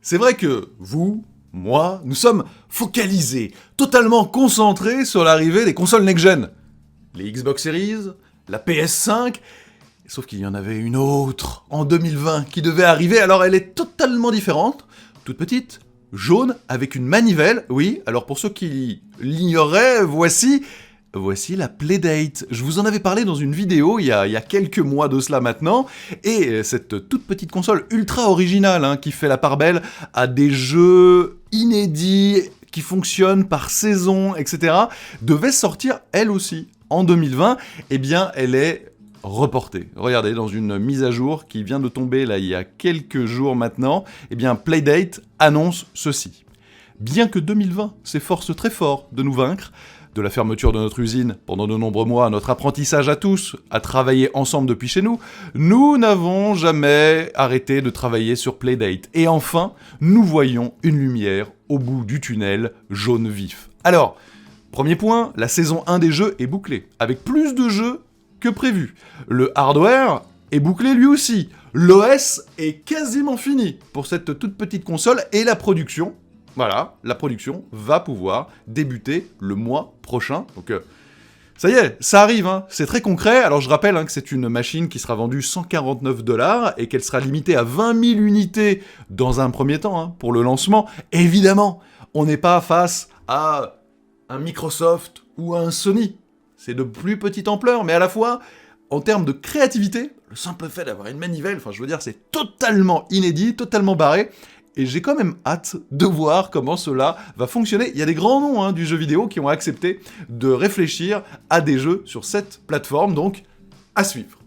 C'est vrai que vous, moi, nous sommes focalisés, totalement concentrés sur l'arrivée des consoles next-gen. Les Xbox Series, la PS5, sauf qu'il y en avait une autre en 2020 qui devait arriver, alors elle est totalement différente, toute petite, jaune, avec une manivelle, oui, alors pour ceux qui l'ignoraient, voici la Playdate. Je vous en avais parlé dans une vidéo il y a quelques mois de cela maintenant, et cette toute petite console ultra originale qui fait la part belle à des jeux inédits qui fonctionnent par saison, etc., devait sortir elle aussi en 2020. Eh bien, elle est reportée. Regardez, dans une mise à jour qui vient de tomber là il y a quelques jours maintenant, eh bien Playdate annonce ceci. Bien que 2020 s'efforce très fort de nous vaincre, de la fermeture de notre usine pendant de nombreux mois, notre apprentissage à tous, à travailler ensemble depuis chez nous, nous n'avons jamais arrêté de travailler sur Playdate. Et enfin, nous voyons une lumière au bout du tunnel jaune vif. Alors, premier point, la saison 1 des jeux est bouclée, avec plus de jeux que prévu. Le hardware est bouclé lui aussi. L'OS est quasiment fini pour cette toute petite console et la production. Voilà, la production va pouvoir débuter le mois prochain. Donc, ça y est, ça arrive, c'est très concret. Alors, je rappelle que c'est une machine qui sera vendue 149$ et qu'elle sera limitée à 20 000 unités dans un premier temps pour le lancement. Évidemment, on n'est pas face à un Microsoft ou à un Sony. C'est de plus petite ampleur, mais à la fois, en termes de créativité, le simple fait d'avoir une manivelle, enfin, je veux dire, c'est totalement inédit, totalement barré. Et j'ai quand même hâte de voir comment cela va fonctionner. Il y a des grands noms du jeu vidéo qui ont accepté de réfléchir à des jeux sur cette plateforme, donc à suivre.